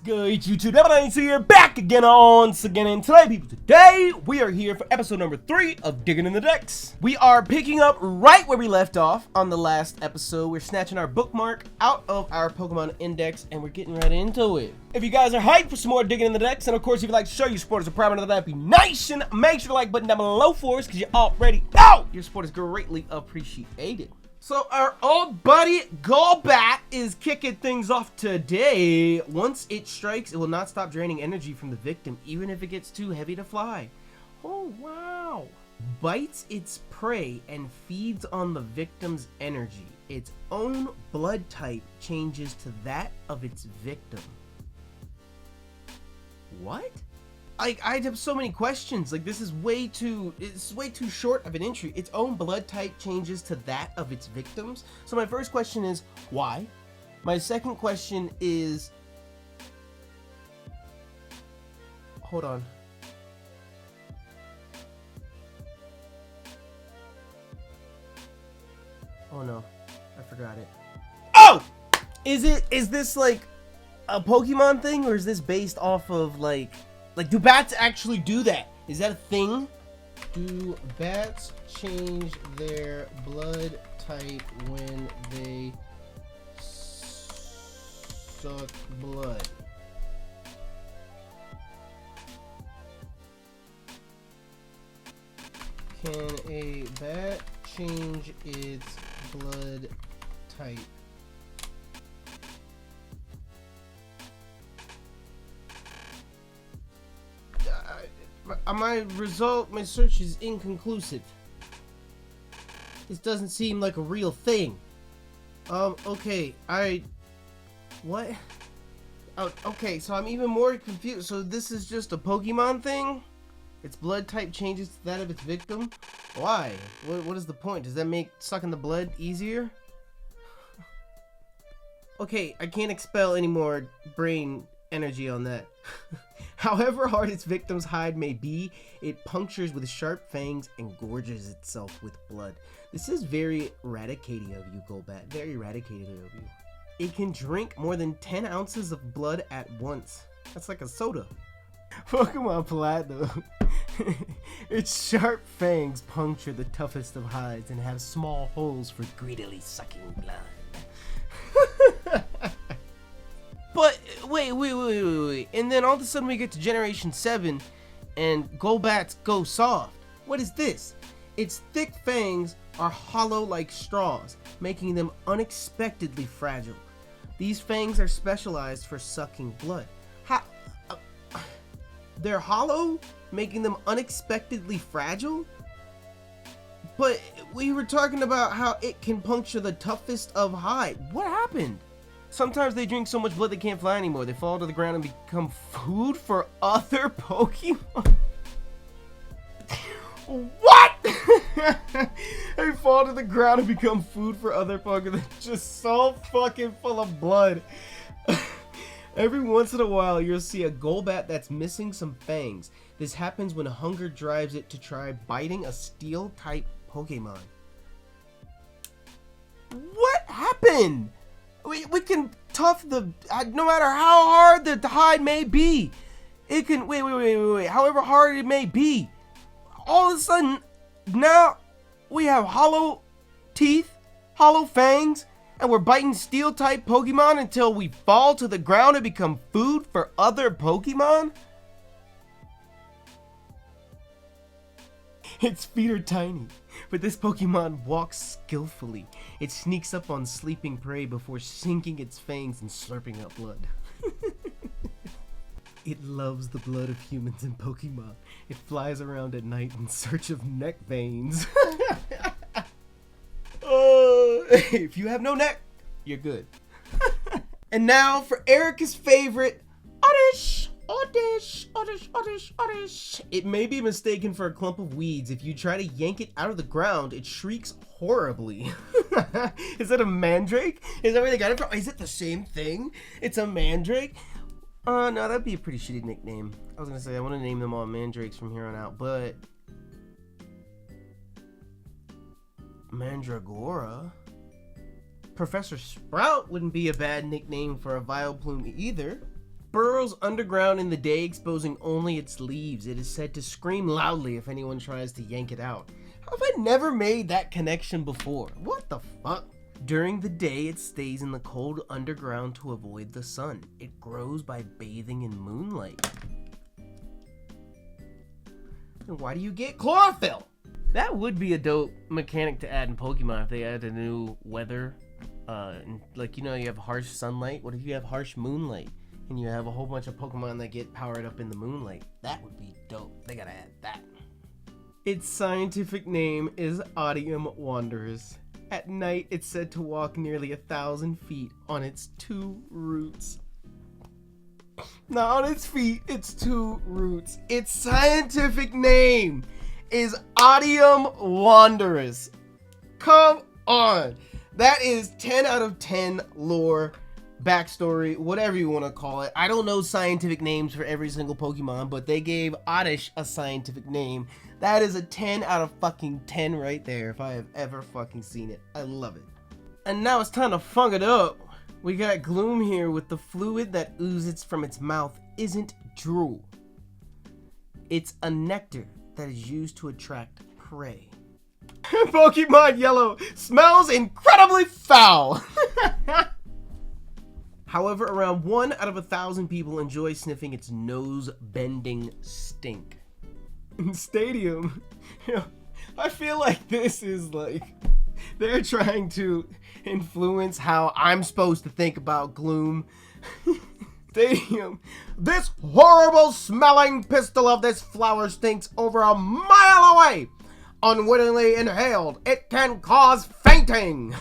good, YouTube? Everybody's here, back again once again, and today, people, today we are here for episode number 3 of Digging in the Dex. We are picking up right where we left off on the last episode. We're snatching our bookmark out of our Pokemon index, and we're getting right into it. If you guys are hyped for some more Digging in the Dex, and of course, if you'd like to show your support as a proud member of the Nappy Nation, make sure to like button down below for us, because you already know your support is greatly appreciated. So our old buddy Golbat is kicking things off today. Once it strikes, it will not stop draining energy from the victim, even if it gets too heavy to fly. Oh, wow. Bites its prey and feeds on the victim's energy. Its own blood type changes to that of its victim. What? I have so many questions. Like, this is way too short of an entry. Its own blood type changes to that of its victims. So my first question is, why? My second question is, hold on. Oh no, I forgot it. Oh! Is this like a Pokemon thing, or is this based off of like do bats actually do that? Is that a thing? Do bats change their blood type when they suck blood? Can a bat change its blood type? My search is inconclusive. This doesn't seem like a real thing. Okay, what? Oh, okay, so I'm even more confused. So this is just a Pokemon thing? Its blood type changes to that of its victim? Why? What is the point? Does that make sucking the blood easier? Okay, I can't expel any more brain energy on that. However hard its victim's hide may be, it punctures with sharp fangs and gorges itself with blood. This is very eradicating of you, Golbat. Very eradicating of you. It can drink more than 10 ounces of blood at once. That's like a soda. Pokemon Platinum. Its sharp fangs puncture the toughest of hides and have small holes for greedily sucking blood. But wait. And then all of a sudden we get to Generation 7 and Golbats go soft. What is this? Its thick fangs are hollow like straws, making them unexpectedly fragile. These fangs are specialized for sucking blood. They're hollow, making them unexpectedly fragile? But we were talking about how it can puncture the toughest of hide. What happened? Sometimes they drink so much blood they can't fly anymore. They fall to the ground and become food for other Pokemon. What? They fall to the ground and become food for other Pokemon. They're just so fucking full of blood. Every once in a while, you'll see a Golbat that's missing some fangs. This happens when hunger drives it to try biting a steel-type Pokemon. What happened? We can tough the, no matter how hard the hide may be, it can, wait, however hard it may be, all of a sudden, now we have hollow teeth, hollow fangs, and we're biting steel-type Pokemon until we fall to the ground and become food for other Pokemon? Its feet are tiny, but this Pokemon walks skillfully. It sneaks up on sleeping prey before sinking its fangs and slurping up blood. It loves the blood of humans and Pokemon. It flies around at night in search of neck veins. If you have no neck, you're good. And now for Erica's favorite, Oddish. It may be mistaken for a clump of weeds. If you try to yank it out of the ground, it shrieks horribly. Is that a mandrake? Is that where they got it from? Is it the same thing? It's a mandrake? No, that'd be a pretty shitty nickname. I was gonna say I want to name them all mandrakes from here on out, but Mandragora. Professor Sprout wouldn't be a bad nickname for a Vileplume either. burrows underground in the day, exposing only its leaves. It is said to scream loudly if anyone tries to yank it out. How have I never made that connection before? What the fuck? During the day, it stays in the cold underground to avoid the sun. It grows by bathing in moonlight. And why do you get chlorophyll? That would be a dope mechanic to add in Pokemon if they add a new weather. Like, you know, you have harsh sunlight. What if you have harsh moonlight? And you have a whole bunch of Pokemon that get powered up in the moonlight. That would be dope. They gotta add that. Its scientific name is Odium Wanderus. At night, it's said to walk nearly 1,000 feet on its 2 roots. Not on its feet, it's 2 roots. Its scientific name is Odium Wanderus. Come on. That is 10 out of 10 lore, backstory, whatever you want to call it. I don't know scientific names for every single Pokemon, but they gave Oddish a scientific name. That is a 10 out of fucking 10 right there if I have ever fucking seen it. I love it. And now it's time to funk it up. We got Gloom here with the fluid that oozes from its mouth isn't drool. It's a nectar that is used to attract prey. Pokemon Yellow smells incredibly foul. However, around 1 out of 1,000 people enjoy sniffing its nose-bending stink. In Stadium, you know, I feel like this is like they're trying to influence how I'm supposed to think about Gloom. Stadium, this horrible smelling pistol of this flower stinks over a mile away. Unwittingly inhaled, it can cause fainting.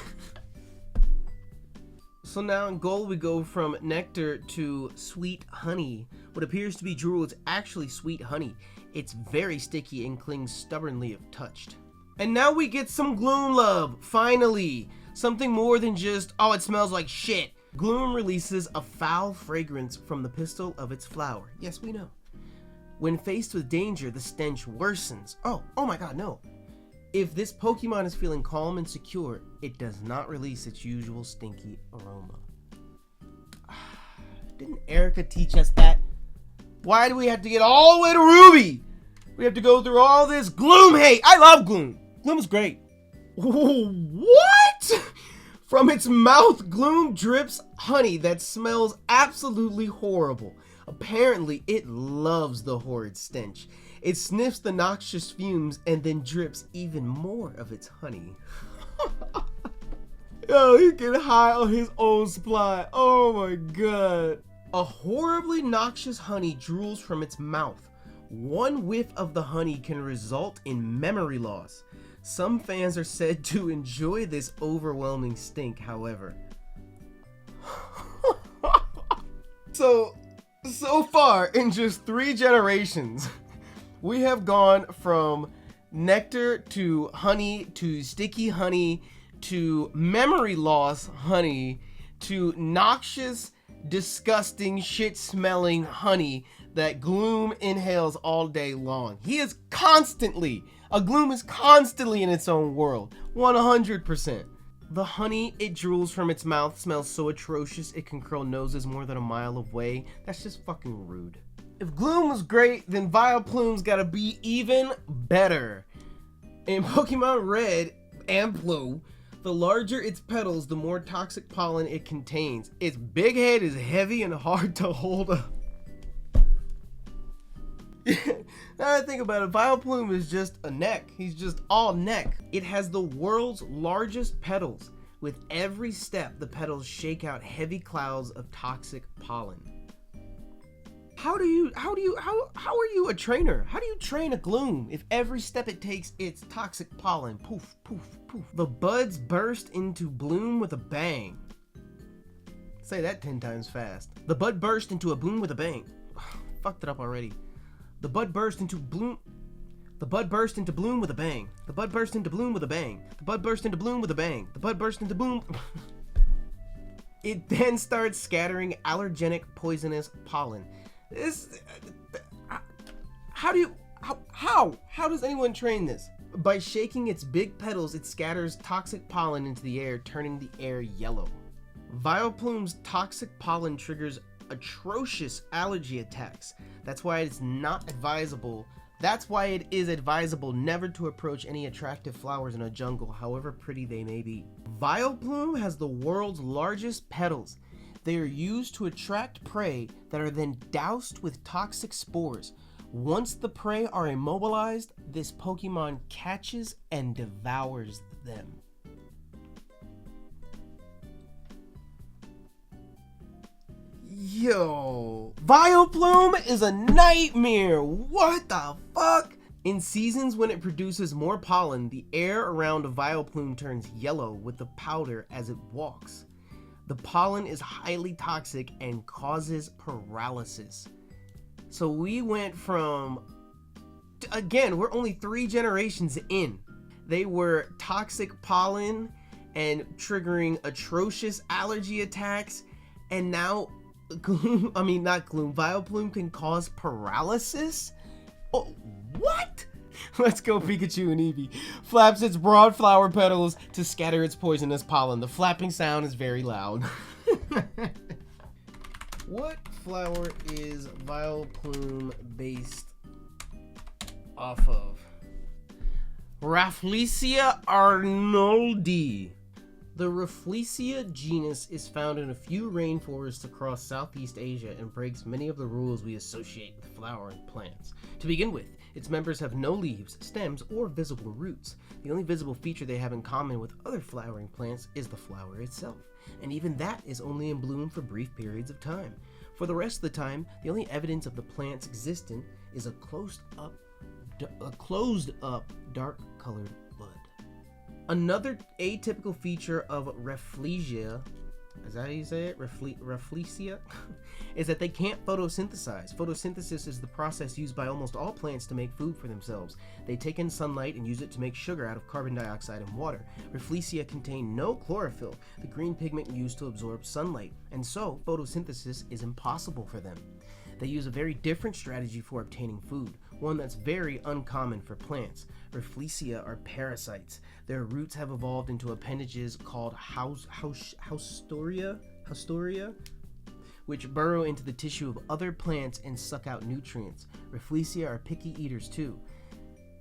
So now in Gold we go from nectar to sweet honey. What appears to be drool is actually sweet honey. It's very sticky and clings stubbornly if touched. And now we get some Gloom love, finally. Something more than just, oh, it smells like shit. Gloom releases a foul fragrance from the pistil of its flower. Yes, we know. When faced with danger, the stench worsens. Oh my god, no. If this Pokemon is feeling calm and secure, it does not release its usual stinky aroma. Didn't Erica teach us that? Why do we have to get all the way to Ruby? We have to go through all this Gloom hate. I love Gloom. Gloom is great. What? From its mouth, Gloom drips honey that smells absolutely horrible. Apparently, it loves the horrid stench. It sniffs the noxious fumes and then drips even more of its honey. Yo, he get high on his own supply. Oh my god. A horribly noxious honey drools from its mouth. One whiff of the honey can result in memory loss. Some fans are said to enjoy this overwhelming stink, however. So far, in just 3 generations, we have gone from nectar to honey to sticky honey to memory loss honey to noxious, disgusting, shit-smelling honey that Gloom inhales all day long. A Gloom is constantly in its own world, 100%. The honey it drools from its mouth smells so atrocious it can curl noses more than a mile away. That's just fucking rude. If Gloom was great, then Vileplume's gotta be even better. In Pokemon Red and Blue, the larger its petals, the more toxic pollen it contains. Its big head is heavy and hard to hold up. Now that I think about it, Vileplume is just a neck. He's just all neck. It has the world's largest petals. With every step, the petals shake out heavy clouds of toxic pollen. How are you a trainer? How do you train a Gloom if every step it takes it's toxic pollen? Poof, poof, poof. The buds burst into bloom with a bang. Say that 10 times fast. The bud burst into a bloom with a bang. Fucked it up already. The bud burst into bloom. The bud burst into bloom with a bang. The bud burst into bloom with a bang. The bud burst into bloom with a bang. The bud burst into bloom. It then starts scattering allergenic poisonous pollen. How does anyone train this? By shaking its big petals, it scatters toxic pollen into the air, turning the air yellow. Vileplume's toxic pollen triggers atrocious allergy attacks. That's why it's not advisable. That's why it is advisable never to approach any attractive flowers in a jungle, however pretty they may be. Vileplume has the world's largest petals. They are used to attract prey that are then doused with toxic spores. Once the prey are immobilized, this Pokemon catches and devours them. Yo, Vileplume is a nightmare. What the fuck? In seasons when it produces more pollen, the air around a Vileplume turns yellow with the powder as it walks. The pollen is highly toxic and causes paralysis. So we went from, again, we're only 3 generations in. They were toxic pollen and triggering atrocious allergy attacks, and now Gloom, I mean not Gloom, Vileplume can cause paralysis? Oh, what? Let's go Pikachu and Eevee. Flaps its broad flower petals to scatter its poisonous pollen. The flapping sound is very loud. What flower is Vileplume based off of? Rafflesia arnoldi. The Rafflesia genus is found in a few rainforests across Southeast Asia and breaks many of the rules we associate with flowering plants. To begin with, its members have no leaves, stems, or visible roots. The only visible feature they have in common with other flowering plants is the flower itself, and even that is only in bloom for brief periods of time. For the rest of the time, the only evidence of the plant's existence is a closed up dark-colored bud. Another atypical feature of Rafflesia, is that how you say it? Rafflesia? Is that they can't photosynthesize. Photosynthesis is the process used by almost all plants to make food for themselves. They take in sunlight and use it to make sugar out of carbon dioxide and water. Rafflesia contain no chlorophyll, the green pigment used to absorb sunlight, and so photosynthesis is impossible for them. They use a very different strategy for obtaining food, one that's very uncommon for plants. Rafflesia are parasites. Their roots have evolved into appendages called haustoria, which burrow into the tissue of other plants and suck out nutrients. Rafflesia are picky eaters too.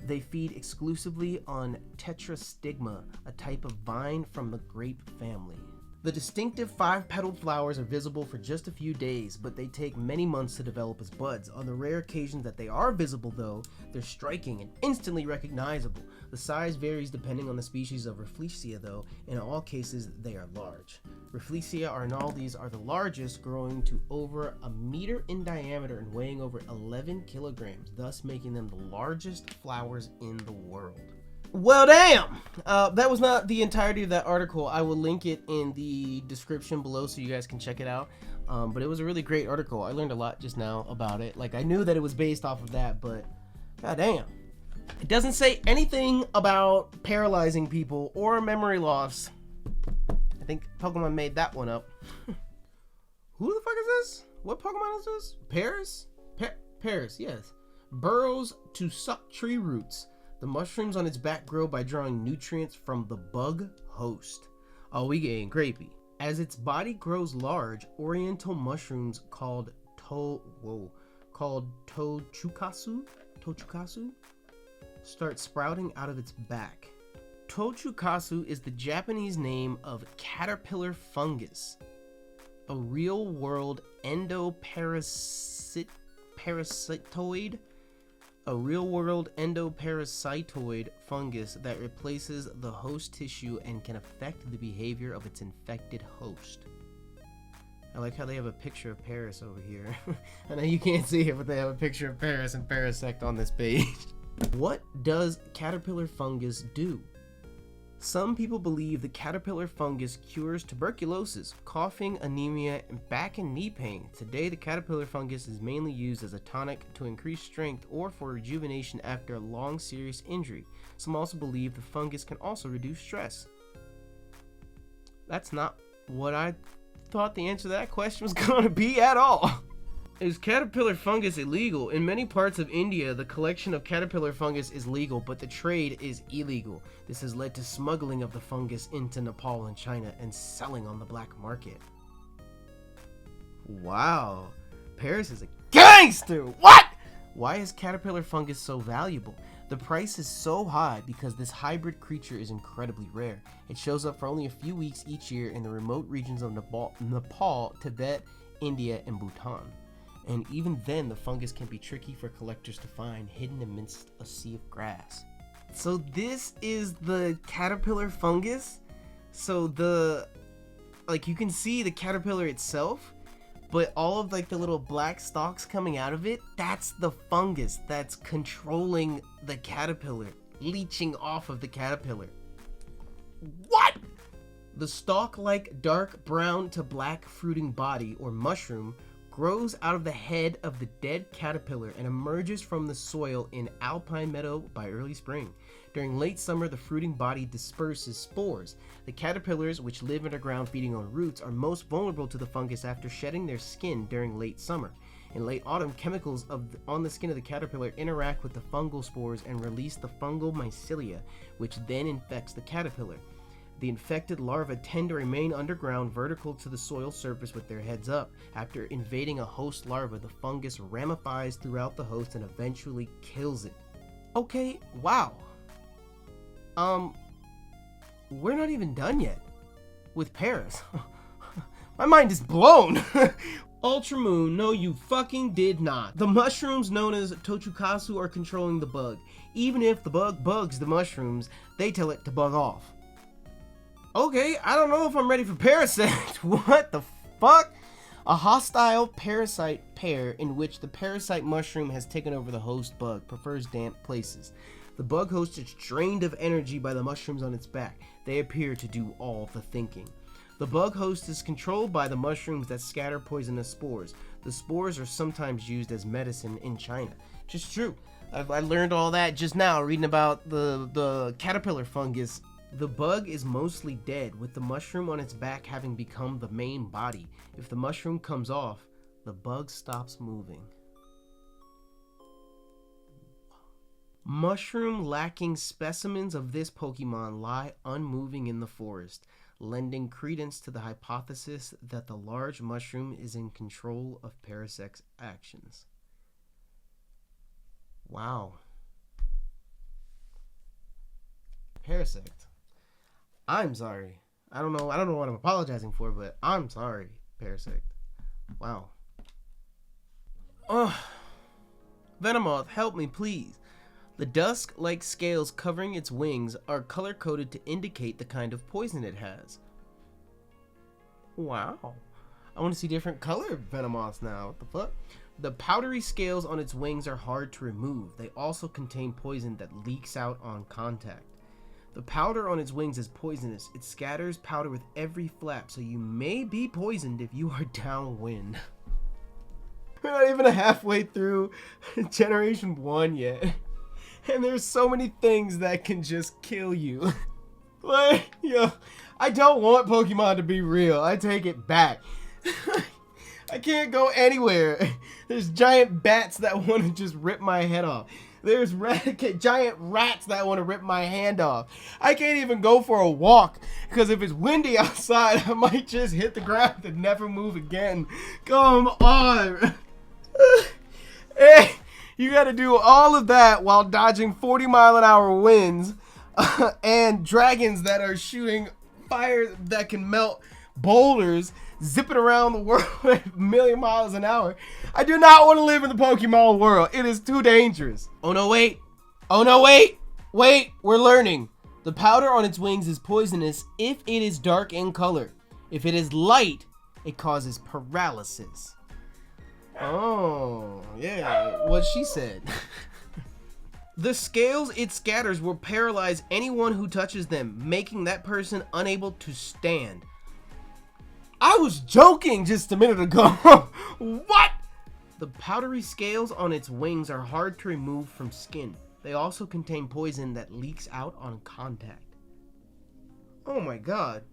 They feed exclusively on tetrastigma, a type of vine from the grape family. The distinctive 5-petaled flowers are visible for just a few days, but they take many months to develop as buds. On the rare occasions that they are visible though, they're striking and instantly recognizable. The size varies depending on the species of Rafflesia though. In all cases, they are large. Rafflesia arnaldis are the largest, growing to over a meter in diameter and weighing over 11 kilograms, thus making them the largest flowers in the world. Well, damn! That was not the entirety of that article. I will link it in the description below so you guys can check it out. But it was a really great article. I learned a lot just now about it. Like, I knew that it was based off of that, but goddamn. It doesn't say anything about paralyzing people or memory loss. I think Pokemon made that one up. Who the fuck is this? What Pokemon is this? Paris? Paris, yes. Burrows to suck tree roots. The mushrooms on its back grow by drawing nutrients from the bug host. Oh, we getting creepy. As its body grows large, oriental mushrooms called tochukasu start sprouting out of its back. Tochukasu is the Japanese name of caterpillar fungus, a real-world endoparasitoid fungus that replaces the host tissue and can affect the behavior of its infected host. I like how they have a picture of Paris over here. I know you can't see it, but they have a picture of Paris and Parasect on this page. What does caterpillar fungus do? Some people believe the caterpillar fungus cures tuberculosis, coughing, anemia, and back and knee pain. Today, the caterpillar fungus is mainly used as a tonic to increase strength or for rejuvenation after a long, serious injury. Some also believe the fungus can also reduce stress. That's not what I thought the answer to that question was going to be at all. Is caterpillar fungus illegal? In many parts of India, the collection of caterpillar fungus is legal, but the trade is illegal. This has led to smuggling of the fungus into Nepal and China and selling on the black market. Wow. Paris is a gangster. What? Why is caterpillar fungus so valuable? The price is so high because this hybrid creature is incredibly rare. It shows up for only a few weeks each year in the remote regions of Nepal, Tibet, India, and Bhutan. And even then, the fungus can be tricky for collectors to find, hidden amidst a sea of grass. So this is the caterpillar fungus? So you can see the caterpillar itself, but all of like the little black stalks coming out of it, that's the fungus that's controlling the caterpillar, leeching off of the caterpillar. What? The stalk-like dark brown to black fruiting body, or mushroom, grows out of the head of the dead caterpillar and emerges from the soil in alpine meadow by early spring. During late summer, the fruiting body disperses spores. The caterpillars, which live underground feeding on roots, are most vulnerable to the fungus after shedding their skin during late summer. In late autumn, chemicals on the skin of the caterpillar interact with the fungal spores and release the fungal mycelia, which then infects the caterpillar. The infected larvae tend to remain underground vertical to the soil surface with their heads up. After invading a host larva, the fungus ramifies throughout the host and eventually kills it. Okay, wow. We're not even done yet with Paris. My mind is blown. Ultramoon, no you fucking did not. The mushrooms known as Tochukasu are controlling the bug. Even if the bug bugs the mushrooms, they tell it to bug off. Okay, I don't know if I'm ready for Parasect. What the fuck? A hostile parasite pair in which the parasite mushroom has taken over the host bug, prefers damp places. The bug host is drained of energy by the mushrooms on its back. They appear to do all the thinking. The bug host is controlled by the mushrooms that scatter poisonous spores. The spores are sometimes used as medicine in China. Just true. I learned all that just now reading about the caterpillar fungus. The bug is mostly dead, with the mushroom on its back having become the main body. If the mushroom comes off, the bug stops moving. Mushroom-lacking specimens of this Pokemon lie unmoving in the forest, lending credence to the hypothesis that the large mushroom is in control of Parasect's actions. Wow. Parasect. I'm sorry. I don't know what I'm apologizing for, but I'm sorry, Parasect. Wow. Ugh. Venomoth, help me, please. The dusk-like scales covering its wings are color-coded to indicate the kind of poison it has. Wow. I want to see different color Venomoths now. What the fuck? The powdery scales on its wings are hard to remove. They also contain poison that leaks out on contact. The powder on its wings is poisonous. It scatters powder with every flap, so you may be poisoned if you are downwind. We're not even halfway through Generation 1 yet. And there's so many things that can just kill you. Like, yo, I don't want Pokemon to be real. I take it back. I can't go anywhere. There's giant bats that want to just rip my head off. There's giant rats that want to rip my hand off. I can't even go for a walk because if it's windy outside, I might just hit the ground and never move again. Come on. Hey, you got to do all of that while dodging 40-mile-an-hour winds and dragons that are shooting fire that can melt boulders, zipping around the world at a million miles an hour. I do not want to live in the Pokemon world. It is too dangerous. Oh no, wait. Oh no, wait. Wait, we're learning. The powder on its wings is poisonous if it is dark in color. If it is light, it causes paralysis. Oh, yeah, what she said. The scales it scatters will paralyze anyone who touches them, making that person unable to stand. I was joking just a minute ago. What? The powdery scales on its wings are hard to remove from skin. They also contain poison that leaks out on contact. Oh my god.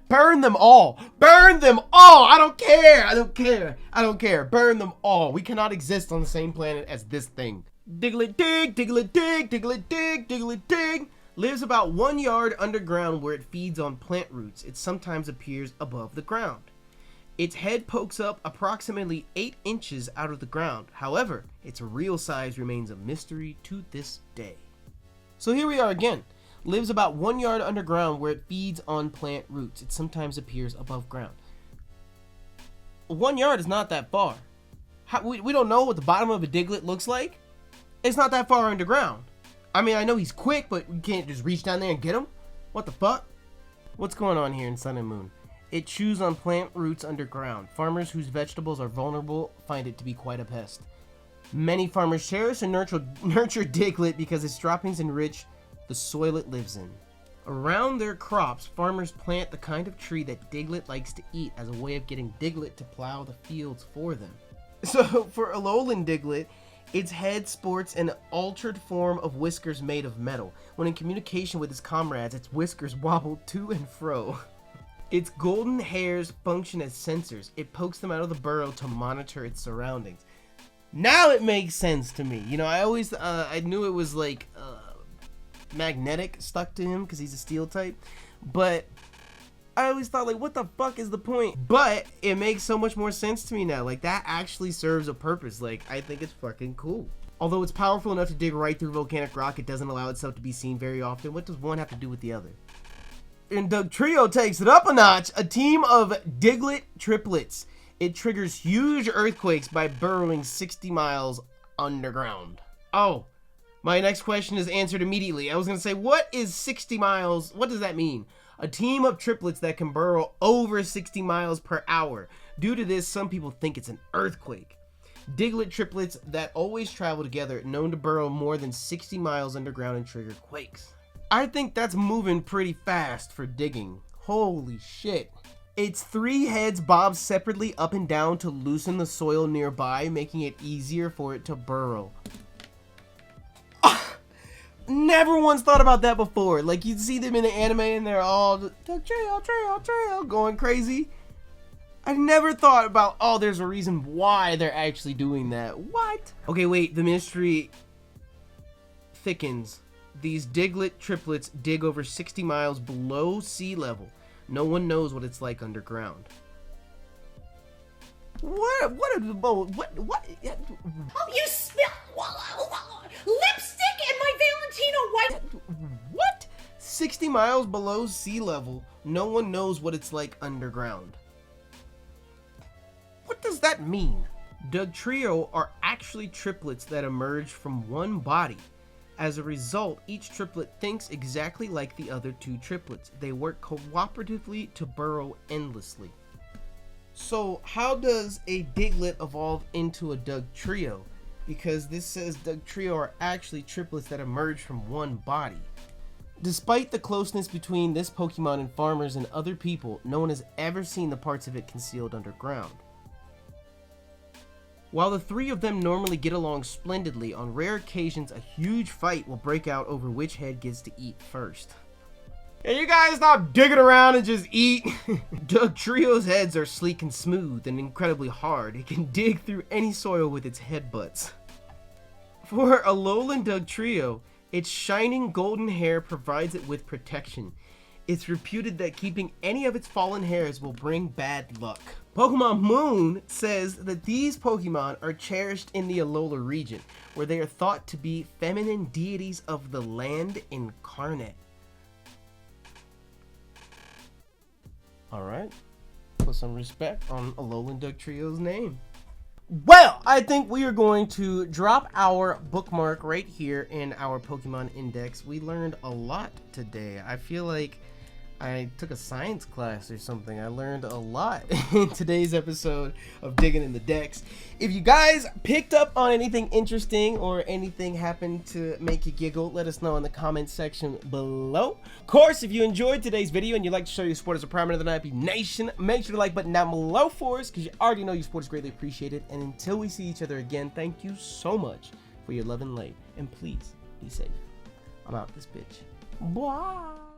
Burn them all. Burn them all. I don't care. I don't care. I don't care. Burn them all. We cannot exist on the same planet as this thing. Diglett dig, Diglett dig, Diglett dig, Diglett dig. Lives about 1 yard underground where it feeds on plant roots. It sometimes appears above the ground. Its head pokes up approximately 8 inches out of the ground. However, its real size remains a mystery to this day. So here we are again. Lives about 1 yard underground where it feeds on plant roots. It sometimes appears above ground. 1 yard is not that far. We don't know what the bottom of a Diglett looks like. It's not that far underground. I mean, I know he's quick, but you can't just reach down there and get him. What the fuck? What's going on here in Sun and Moon? It chews on plant roots underground. Farmers whose vegetables are vulnerable find it to be quite a pest. Many farmers cherish and nurture Diglett because its droppings enrich the soil it lives in. Around their crops, farmers plant the kind of tree that Diglett likes to eat as a way of getting Diglett to plow the fields for them. So, for Alolan Diglett, its head sports an altered form of whiskers made of metal. When in communication with its comrades, its whiskers wobble to and fro. Its golden hairs function as sensors. It pokes them out of the burrow to monitor its surroundings. Now it makes sense to me. You know, I knew it was like magnetic stuck to him because he's a steel type, but I always thought, like, what the fuck is the point? But it makes so much more sense to me now. Like, that actually serves a purpose. Like, I think it's fucking cool. Although it's powerful enough to dig right through volcanic rock, it doesn't allow itself to be seen very often. What does one have to do with the other? And Dugtrio takes it up a notch. A team of Diglett triplets. It triggers huge earthquakes by burrowing 60 miles underground. Oh, my next question is answered immediately. I was going to say, what is 60 miles? What does that mean? A team of triplets that can burrow over 60 miles per hour. Due to this, some people think it's an earthquake. Diglett triplets that always travel together, known to burrow more than 60 miles underground and trigger quakes. I think that's moving pretty fast for digging. Holy shit. Its 3 heads bob separately up and down to loosen the soil nearby, making it easier for it to burrow. Never once thought about that before. Like, you'd see them in the anime and they're all Dugtrio going crazy. I never thought about, oh, there's a reason why they're actually doing that. What? Okay, wait, the mystery thickens. These Diglett triplets dig over 60 miles below sea level. No one knows what it's like underground. What? Oh, you smell lipstick and my Valentino white. What? 60 miles below sea level. No one knows what it's like underground. What does that mean? Dugtrio are actually triplets that emerge from one body. As a result, each triplet thinks exactly like the other 2 triplets. They work cooperatively to burrow endlessly. So how does a Diglett evolve into a Dugtrio? Because this says Dugtrio are actually triplets that emerge from one body. Despite the closeness between this Pokemon and farmers and other people, no one has ever seen the parts of it concealed underground. While the 3 of them normally get along splendidly, on rare occasions a huge fight will break out over which head gets to eat first. Hey, you guys stop digging around and just eat. Dugtrio's heads are sleek and smooth and incredibly hard. It can dig through any soil with its headbutts. For Alolan Dugtrio, its shining golden hair provides it with protection. It's reputed that keeping any of its fallen hairs will bring bad luck. Pokemon Moon says that these Pokemon are cherished in the Alola region, where they are thought to be feminine deities of the land incarnate. Alright, put some respect on Alolan Dugtrio's name. Well, I think we are going to drop our bookmark right here in our Pokemon Index. We learned a lot today. I feel like I took a science class or something. I learned a lot in today's episode of Digging in the Dex. If you guys picked up on anything interesting or anything happened to make you giggle, let us know in the comments section below. Of course, if you enjoyed today's video and you'd like to show your support as a prime member of the Nappy Nation, make sure to like button down below for us, because you already know your support is greatly appreciated. And until we see each other again, thank you so much for your love and light. And please be safe. I'm out this bitch. Bye.